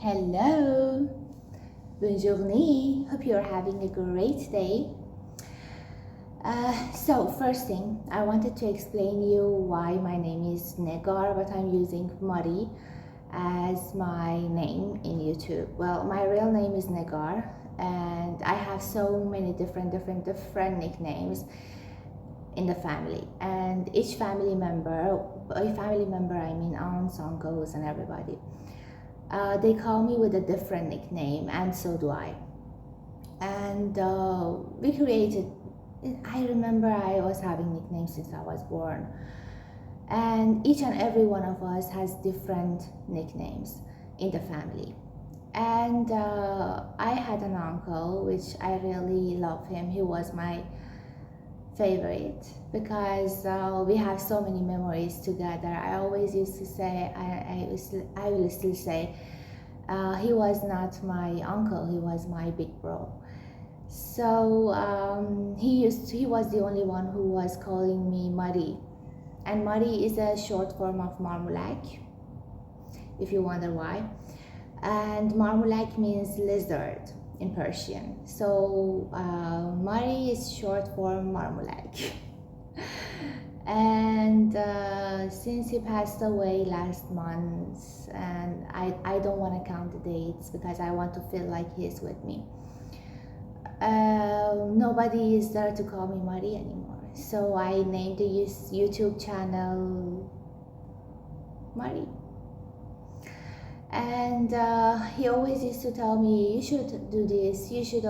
Hello, bonjour. Hope you're having a great day. So first thing, I wanted to explain you why my name is Negar, but I'm using Mari as my name in YouTube. Well, my real name is Negar, and I have so many different nicknames in the family. And each family member, by family member I mean aunts, uncles, and everybody. They call me with a different nickname, and so do I. And we created, I remember I was having nicknames since I was born. And each and every one of us has different nicknames in the family. And I had an uncle, which I really love him. He was my favorite because we have so many memories together. I always used to say, I will still say, he was not my uncle, he was my big bro. So he was the only one who was calling me Mari, and Mari is a short form of Marmulak, if you wonder why. And Marmulak means lizard in Persian. So Mari is short for Marmulak. And since he passed away last month, and I don't want to count the dates because I want to feel like he's with me. Nobody is there to call me Mari anymore. So I named the YouTube channel Mari. And he always used to tell me, you should do this, you should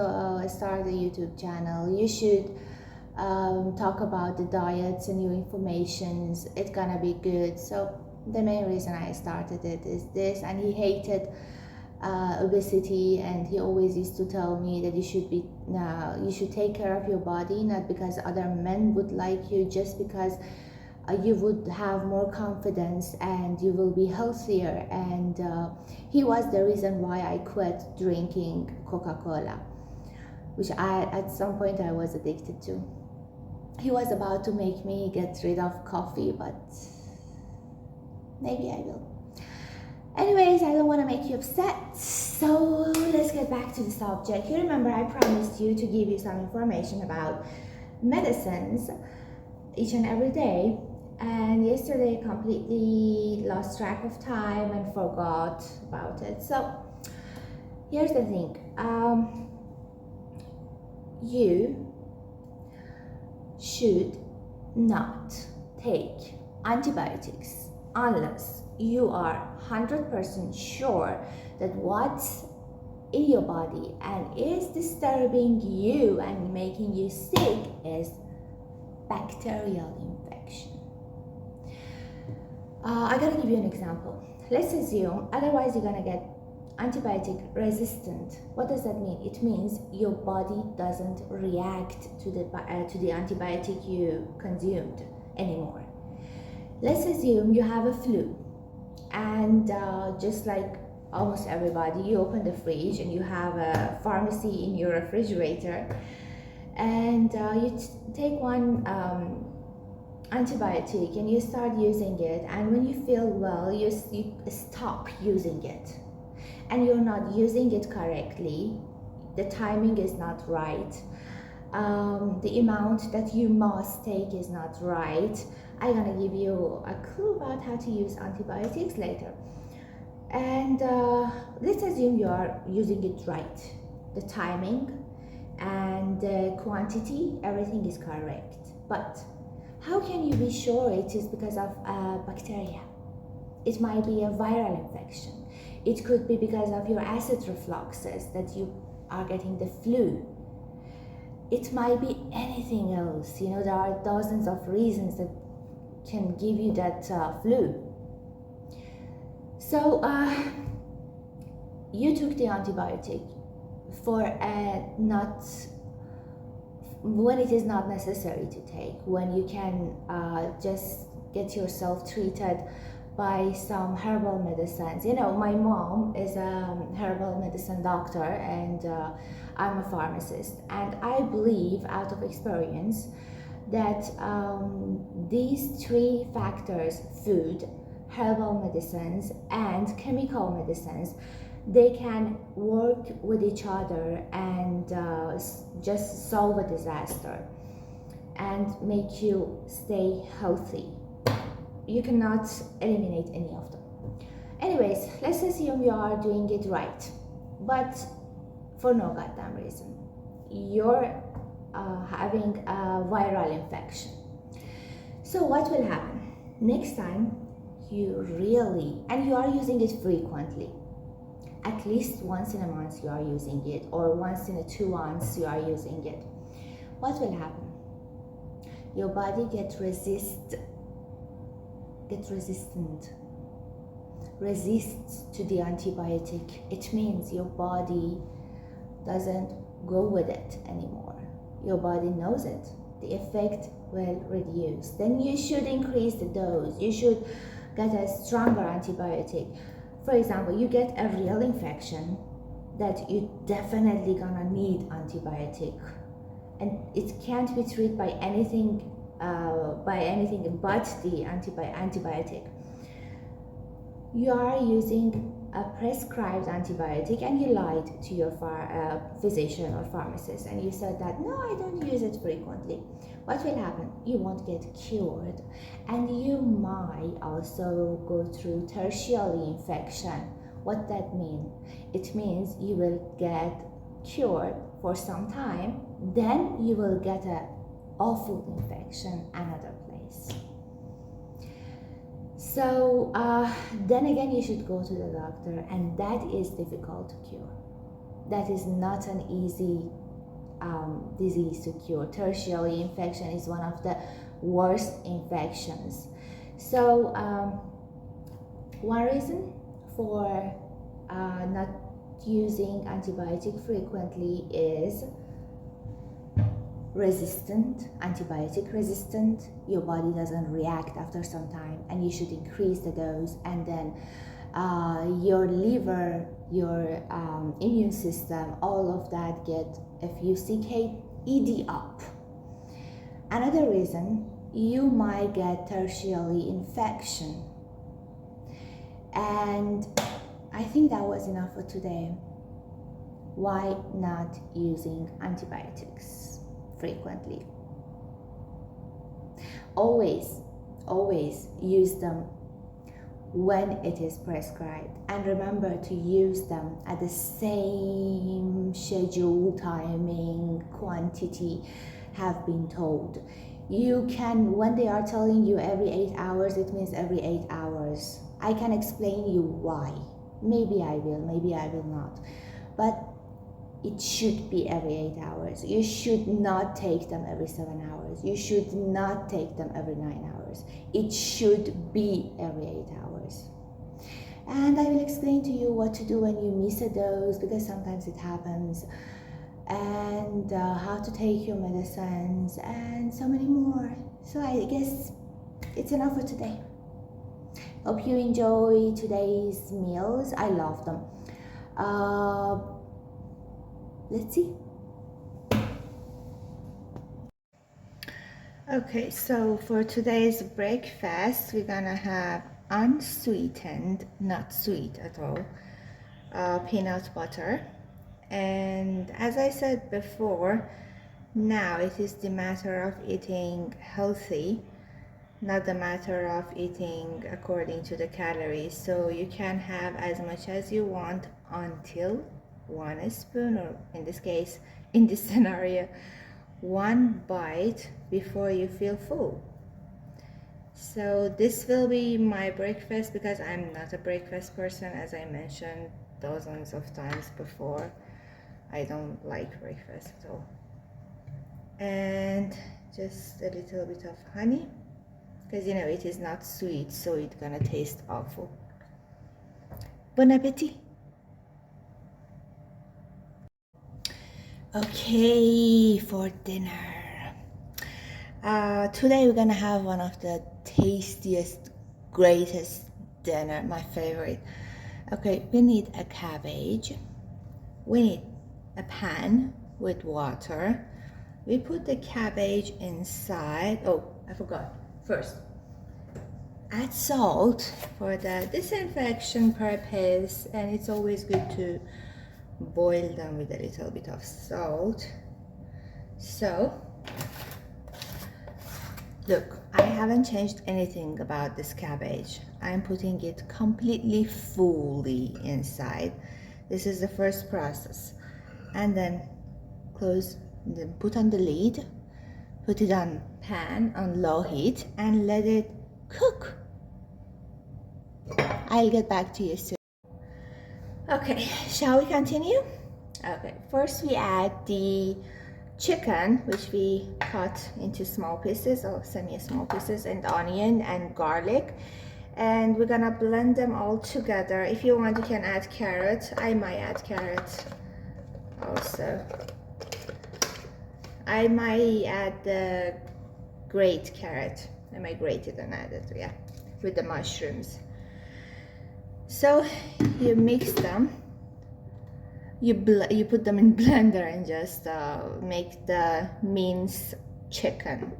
start a YouTube channel, you should talk about the diets and new informations, it's gonna be good. So the main reason I started it is this. And he hated obesity, and he always used to tell me that you should take care of your body, not because other men would like you, just because you would have more confidence and you will be healthier. And he was the reason why I quit drinking Coca-Cola, which at some point I was addicted to. He was about to make me get rid of coffee, but maybe I will. Anyways, I don't want to make you upset, so let's get back to the subject. You remember I promised you to give you some information about medicines each and every day, and yesterday I completely lost track of time and forgot about it. So here's the thing, you should not take antibiotics unless you are 100% sure that what's in your body and is disturbing you and making you sick is bacterial infection. I gotta give you an example. Let's assume, otherwise you're gonna get antibiotic resistant. What does that mean? It means your body doesn't react to the antibiotic you consumed anymore. Let's assume you have a flu, and just like almost everybody, you open the fridge and you have a pharmacy in your refrigerator, and you take one antibiotic and you start using it, and when you feel well, you stop using it, and you're not using it correctly, the timing is not right, the amount that you must take is not right. I'm gonna give you a clue about how to use antibiotics later. And let's assume you are using it right. The timing and the quantity, everything is correct. But how can you be sure it is because of bacteria? It might be a viral infection. It could be because of your acid refluxes that you are getting the flu. It might be anything else. You know, there are dozens of reasons that can give you that flu. So you took the antibiotic for not when it is not necessary to take, when you can just get yourself treated by some herbal medicines. You know, my mom is a herbal medicine doctor, and I'm a pharmacist, and I believe out of experience that these three factors, food, herbal medicines, and chemical medicines, they can work with each other and just solve a disaster and make you stay healthy. You cannot eliminate any of them. Anyways, let's assume you are doing it right, but for no goddamn reason you're having a viral infection. So what will happen next time you really, and you are using it frequently, at least once in a month you are using it, or once in 2 months you are using it, what will happen? Your body gets resistant, resists to the antibiotic. It means your body doesn't go with it anymore. Your body knows it. The effect will reduce. Then you should increase the dose. You should get a stronger antibiotic. For example, you get a real infection that you definitely gonna need antibiotic, and it can't be treated by anything but the antibiotic. You are using a prescribed antibiotic and you lied to your physician or pharmacist and you said that, no, I don't use it frequently. What will happen? You won't get cured, and you might also go through tertiary infection. What that mean? It means you will get cured for some time, then you will get a awful infection another place. So then again you should go to the doctor, and that is difficult to cure. That is not an easy disease to cure. Tertiary infection is one of the worst infections. So one reason for not using antibiotic frequently is antibiotic resistant. Your body doesn't react after some time, and you should increase the dose, and then your liver, your immune system, all of that get FUCK up. Another reason, you might get tertiary infection. And I think that was enough for today. Why not using antibiotics frequently? Always use them when it is prescribed, and remember to use them at the same schedule, timing, quantity have been told. You can, when they are telling you every 8 hours, it means every 8 hours. I can explain you why. Maybe I will, maybe I will not, but it should be every 8 hours. You should not take them every 7 hours. You should not take them every 9 hours. It should be every 8 hours. And I will explain to you what to do when you miss a dose, because sometimes it happens, and how to take your medicines, and so many more. So I guess it's enough for today. Hope you enjoy today's meals. I love them. Let's see. Okay, so for today's breakfast, we're gonna have unsweetened, not sweet at all, peanut butter. And as I said before, now it is the matter of eating healthy, not the matter of eating according to the calories. So you can have as much as you want until 1 spoon, or in this case, in this scenario, 1 bite before you feel full. So this will be my breakfast, because I'm not a breakfast person, as I mentioned dozens of times before. I don't like breakfast at all. And just a little bit of honey, because you know it is not sweet, so it's gonna taste awful. Bon appetit. Okay, for dinner. Today we're gonna have one of the tastiest, greatest dinner, my favorite. Okay, we need a cabbage. We need a pan with water. We put the cabbage inside. Oh, I forgot. First, add salt for the disinfection purpose, and it's always good to boil them with a little bit of salt. So look, I haven't changed anything about this cabbage. I'm putting it completely fully inside. This is the first process. And then put on the lid, put it on pan on low heat and let it cook. I'll get back to you soon. Okay, shall we continue? Okay, first we add the chicken, which we cut into small pieces or semi-small pieces, and onion and garlic, and we're gonna blend them all together. If you want, you can add carrot. I might add carrot also. I might add the grate carrot. I might grate it and add it, yeah, with the mushrooms. So you mix them, you put them in blender and just make the minced chicken.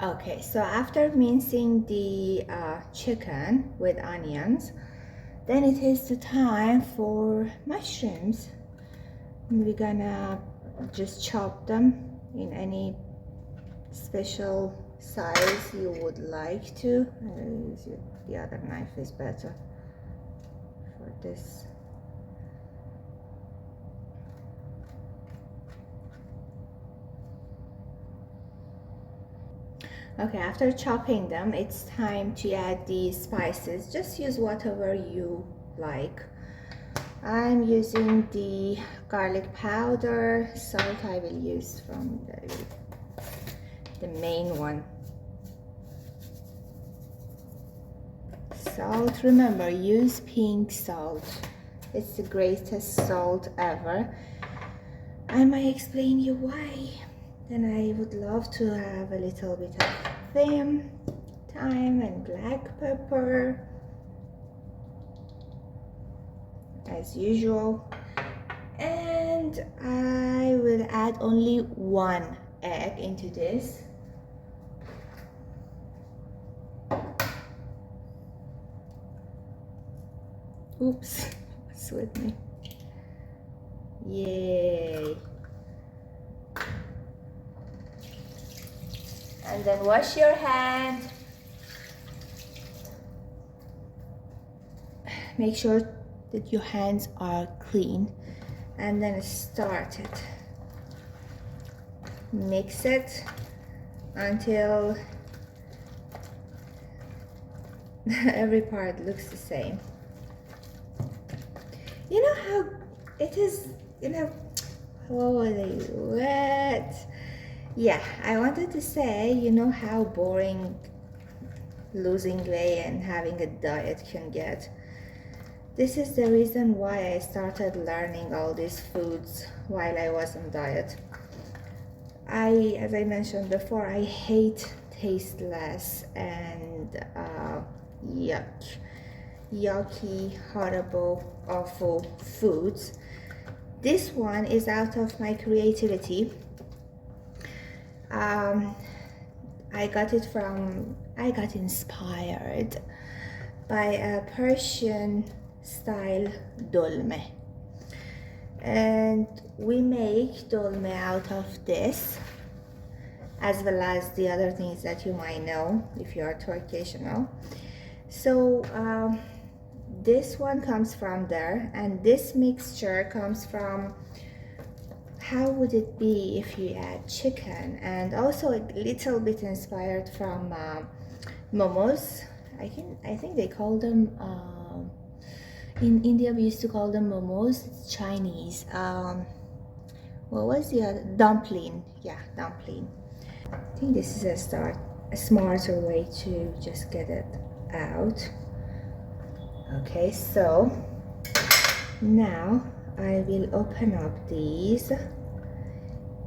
Okay, so after mincing the chicken with onions, then it is the time for mushrooms. We're gonna just chop them in any special size you would like to. The other knife is better for this. Okay, after chopping them, it's time to add the spices. Just use whatever you like. I'm using the garlic powder. Salt I will use from the main one. Salt, remember, use pink salt. It's the greatest salt ever. I might explain you why. Then I would love to have a little bit of thyme and black pepper, as usual, and I will add only one egg into this. Oops, what's with me? Yay. And then wash your hand. Make sure that your hands are clean, and then start it. Mix it until every part looks the same. You know how it is, holy wet. Yeah, I wanted to say, you know how boring losing weight and having a diet can get. This is the reason why I started learning all these foods while I was on diet. As I mentioned before, I hate tasteless and yucky, horrible, awful foods. This one is out of my creativity. I got inspired by a Persian style dolme, and we make dolme out of this, as well as the other things that you might know if you are Turkish, So this one comes from there, and this mixture comes from, how would it be if you add chicken, and also a little bit inspired from momos. I think they call them, in India we used to call them momos. It's Chinese. What was the other? Dumpling. Yeah, dumpling. I think this is a smarter way to just get it out. Okay, so now I will open up these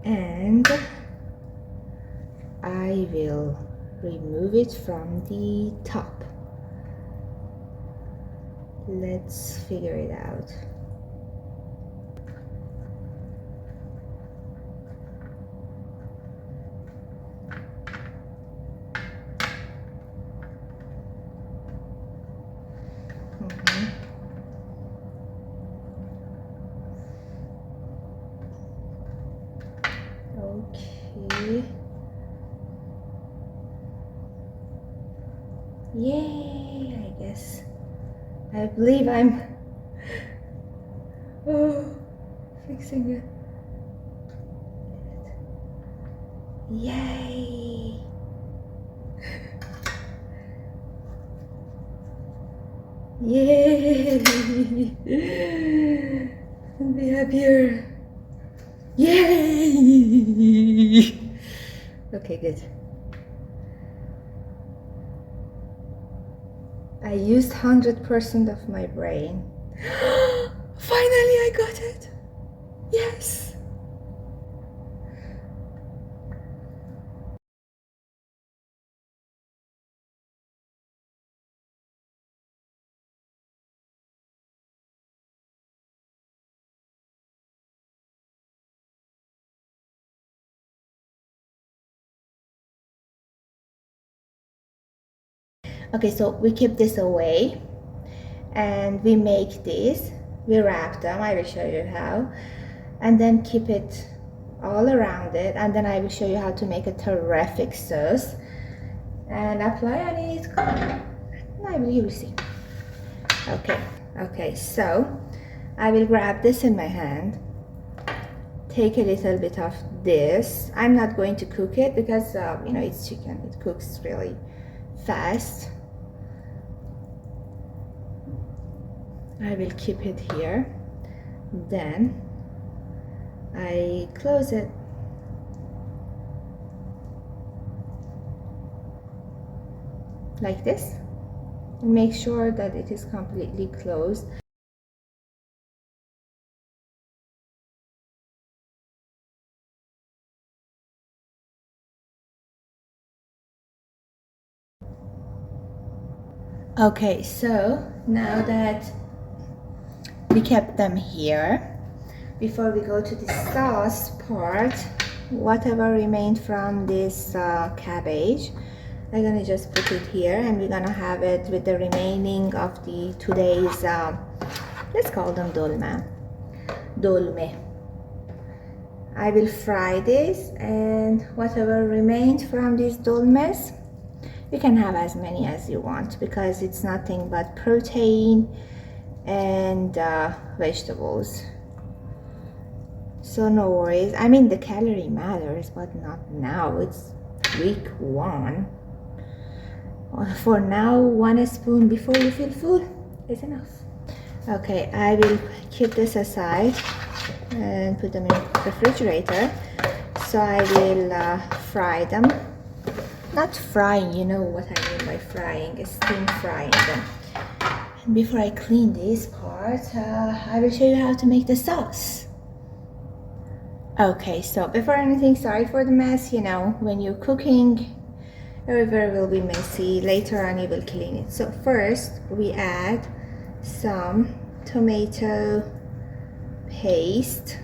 and I will remove it from the top. Let's figure it out. Okay. Yay, I guess. I believe I'm fixing it. Yay. Yay. Be happier. Yay. Okay, good. I used 100% of my brain. Finally, I got it. Yes. Okay, so we keep this away and we make this. We wrap them. I will show you how. And then keep it all around it. And then I will show you how to make a terrific sauce. And apply on it. You will see. Okay, so I will grab this in my hand. Take a little bit of this. I'm not going to cook it because, you know, it's chicken. It cooks really fast. I will keep it here. Then I close it. Like this. Make sure that it is completely closed. Okay, so now that we kept them here, before we go to the sauce part, whatever remained from this cabbage, I'm gonna just put it here, and we're gonna have it with the remaining of the today's let's call them dolma. I will fry this, and whatever remained from these dolmes, you can have as many as you want because it's nothing but protein and vegetables. So no worries. I mean, the calorie matters, but not now. It's week 1. For now, 1 spoon before you feel full is enough. Okay, I will keep this aside and put them in the refrigerator. So I will fry them. Not frying, you know what I mean by frying, steam frying them. And before I clean this part, I will show you how to make the sauce. Okay, so before anything, sorry for the mess. You know, when you're cooking, everywhere will be messy. Later on, you will clean it. So first, we add some tomato paste.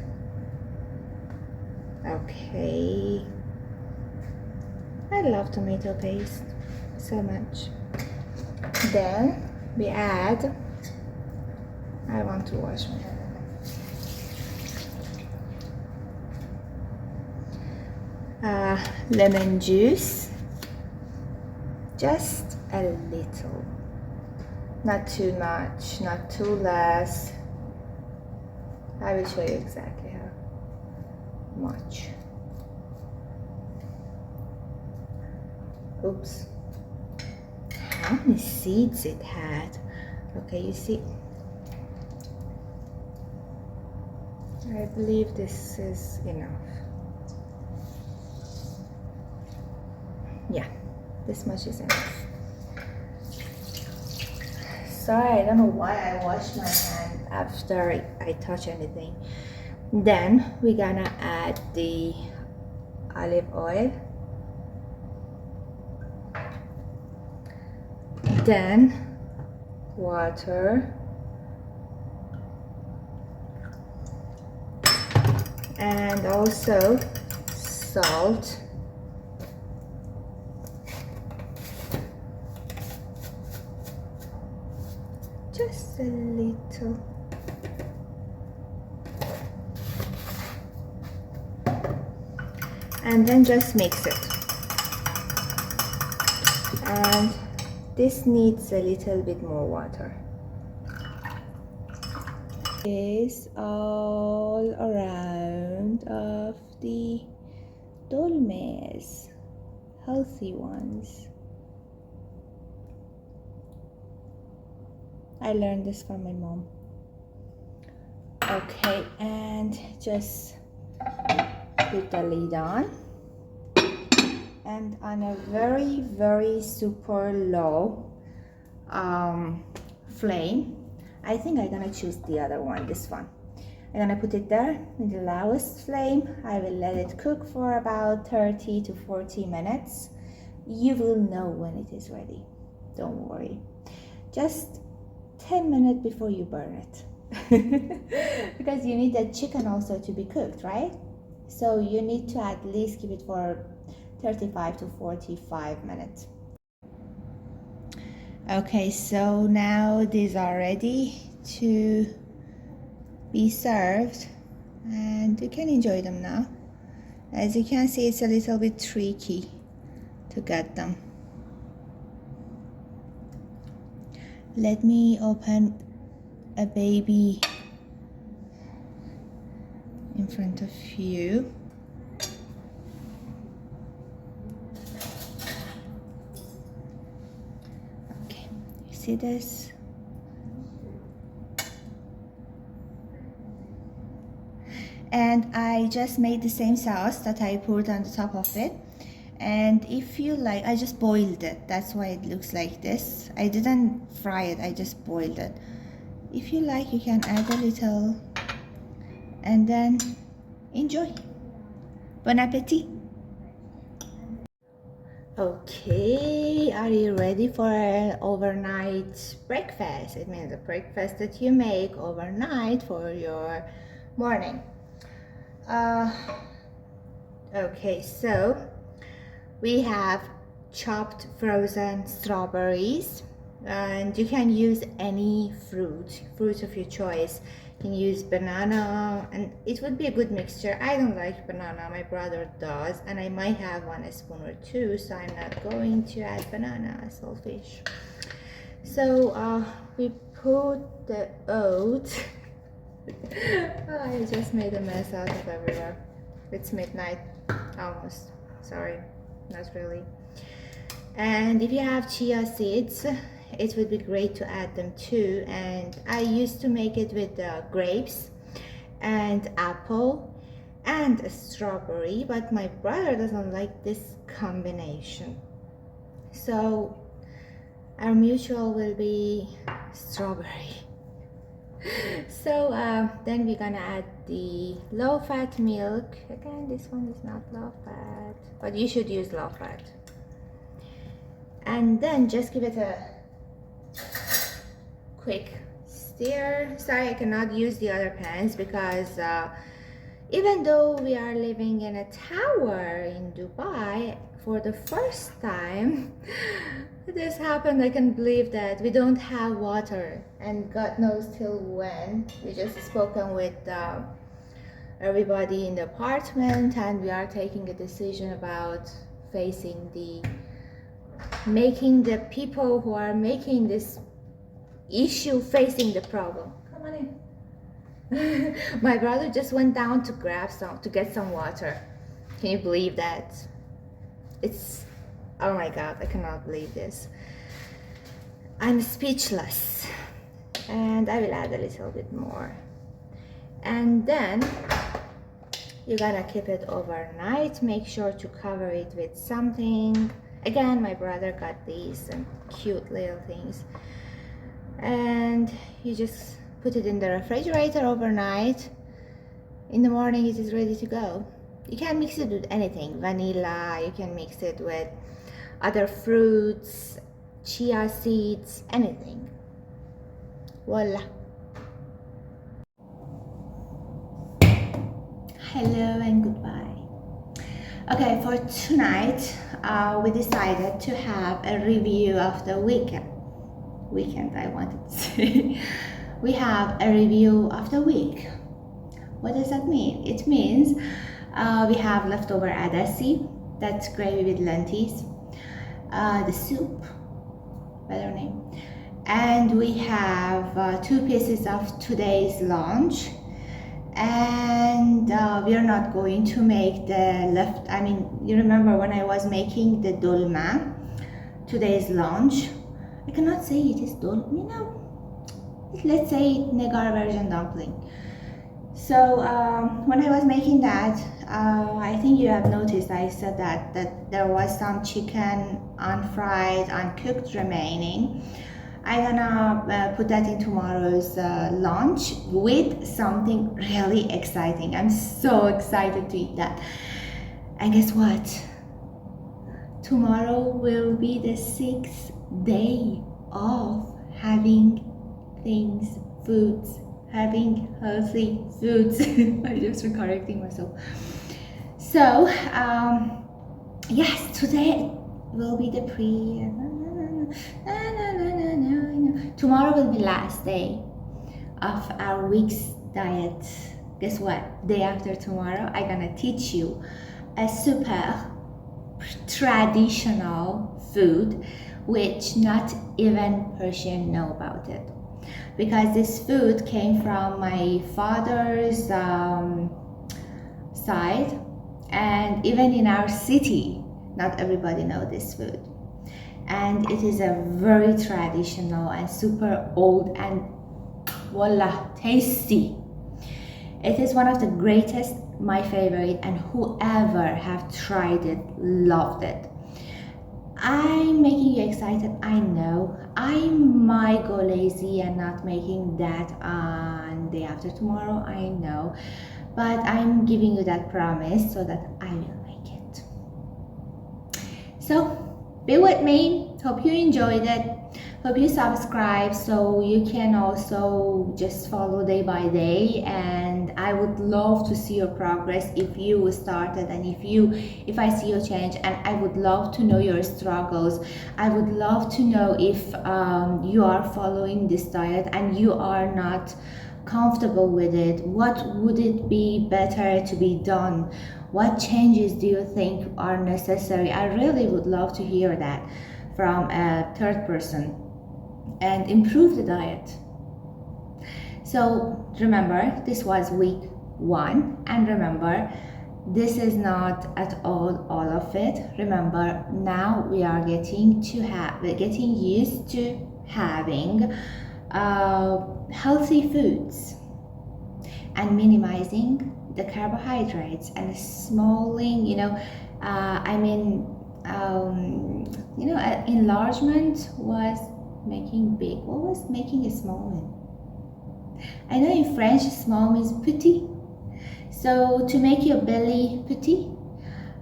Okay. I love tomato paste so much. Then we add, I want to wash my hands. Lemon juice, just a little, not too much, not too less. I will show you exactly how much. Oops, how many seeds it had. Okay, you see, I believe this is enough. Yeah, this much is enough. Sorry, I don't know why I washed my hand after I touch anything. Then we're gonna add the olive oil. Then water, and also salt, just a little. and then just mix it. And this needs a little bit more water. Is all around of the dolmes, healthy ones. I learned this from my mom. Okay, and just put the lid on, and on a very, very super low flame. I think I'm gonna choose the other one, this one. I'm gonna put it there in the lowest flame. I will let it cook for about 30 to 40 minutes. You will know when it is ready, don't worry. Just 10 minutes before you burn it. Because you need the chicken also to be cooked, right? So you need to at least keep it for 35 to 45 minutes. Okay, so now these are ready to be served, and you can enjoy them now. As you can see, it's a little bit tricky to get them. Let me open a baby in front of you. Okay, you see this? And I just made the same sauce that I poured on the top of it. And if you like, I just boiled it. That's why it looks like this. I didn't fry it, I just boiled it. If you like, you can add a little and then enjoy. Bon appetit. Okay, are you ready for an overnight breakfast? It means a breakfast that you make overnight for your morning. Okay, so we have chopped frozen strawberries, and you can use any fruit of your choice. You can use banana, and it would be a good mixture. I don't like banana, my brother does, and I might have a spoon or two, so I'm not going to add banana, selfish. So we put the oat. I just made a mess out of everywhere. It's midnight, almost. Sorry, not really. And if you have chia seeds, it would be great to add them too. And I used to make it with grapes and apple and a strawberry, but my brother doesn't like this combination. So our mutual will be strawberry. So then we're gonna add the low-fat milk. Again, this one is not low-fat, but you should use low-fat. And then just give it a quick stir. Sorry, I cannot use the other pans because even though we are living in a tower in Dubai, for the first time this happened. I can't believe that we don't have water, and God knows till when. We just spoken with everybody in the apartment, and we are taking a decision about making the people who are making this issue facing the problem. Come on in. My brother just went down to get some water. Can you believe that? It's, oh my God, I cannot believe this. I'm speechless. And I will add a little bit more. And then you're gonna keep it overnight. Make sure to cover it with something. Again, my brother got these cute little things. And you just put it in the refrigerator overnight. In the morning it is ready to go. You can mix it with anything, vanilla, you can mix it with other fruits, chia seeds, anything. Voila. Hello and goodbye. Okay, for tonight, we decided to have a review of the weekend, I wanted to say. We have a review of the week. What does that mean? It means We have leftover adasi, that's gravy with lentils. The soup, better name. And we have 2 pieces of today's lunch. And we are not going to make you remember when I was making the dolma, today's lunch. I cannot say it is dolma, let's say Negar version dumpling. So when I was making that, I think you have noticed I said that there was some chicken unfried, uncooked remaining. I'm gonna put that in tomorrow's lunch with something really exciting. I'm so excited to eat that. And guess what? Tomorrow will be the 6th day of having having healthy foods. I'm just correcting myself. So, yes, today will be the tomorrow will be last day of our week's diet. Guess what? Day after tomorrow, I'm gonna teach you a super traditional food which not even Persian know about it, because this food came from my father's side, and even in our city not everybody know this food, and it is a very traditional and super old and wallah tasty. It is one of the greatest, my favorite, and whoever have tried it loved it. I'm making you excited, I know. I might go lazy and not making that on day after tomorrow, I know, but I'm giving you that promise so that I will make it. So be with me. Hope you enjoyed it. Hope you subscribe so you can also just follow day by day, and I would love to see your progress if you started, and if I see your change, and I would love to know your struggles. I would love to know if you are following this diet and you are not comfortable with it. What would it be better to be done? What changes do you think are necessary? I really would love to hear that from a third person and improve the diet. So remember, this was week 1, and remember, this is not at all of it. Remember, now we are getting used to having healthy foods and minimizing the carbohydrates and smalling, enlargement was making big. What was making a small one? I know in French small means petit. So to make your belly petit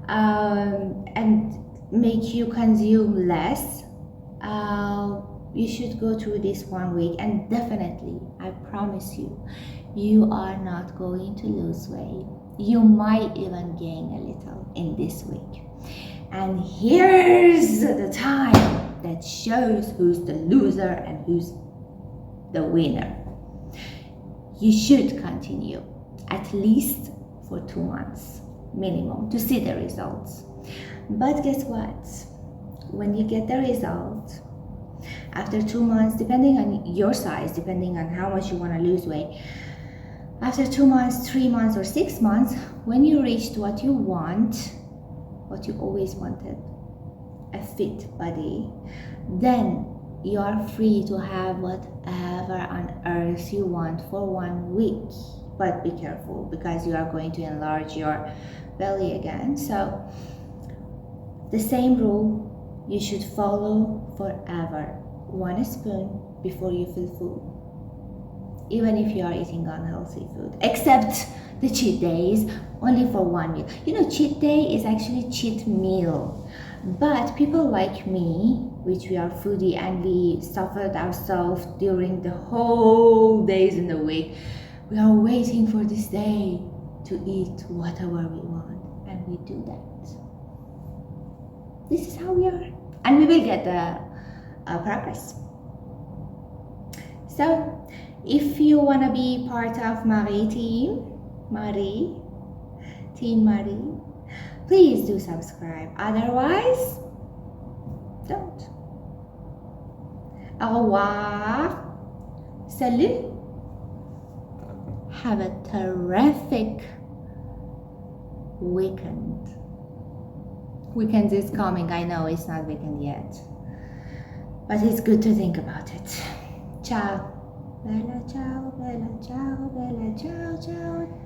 and make you consume less, you should go through this 1 week, and definitely, I promise you, you are not going to lose weight. You might even gain a little in this week. And here's the time that shows who's the loser and who's the winner. You should continue at least for 2 months minimum to see the results. But guess what? When you get the result, after 2 months, depending on your size, depending on how much you want to lose weight, after 2 months, 3 months, or 6 months, when you reached what you want, what you always wanted, a fit body, then you are free to have whatever on earth you want for 1 week. But be careful, because you are going to enlarge your belly again. So the same rule you should follow forever. 1 spoon before you feel full, even if you are eating unhealthy food, except the cheat days, only for 1 meal. Cheat day is actually cheat meal. But people like me, which we are foodie and we suffered ourselves during the whole days in the week, we are waiting for this day to eat whatever we want, and we do that. This is how we are, and we will get the progress. So if you want to be part of Marie team, Team Marie. Please do subscribe. Otherwise, don't. Au revoir. Salut. Have a terrific weekend. Weekend is coming. I know it's not weekend yet, but it's good to think about it. Ciao. Bella ciao, bella ciao, bella ciao, ciao.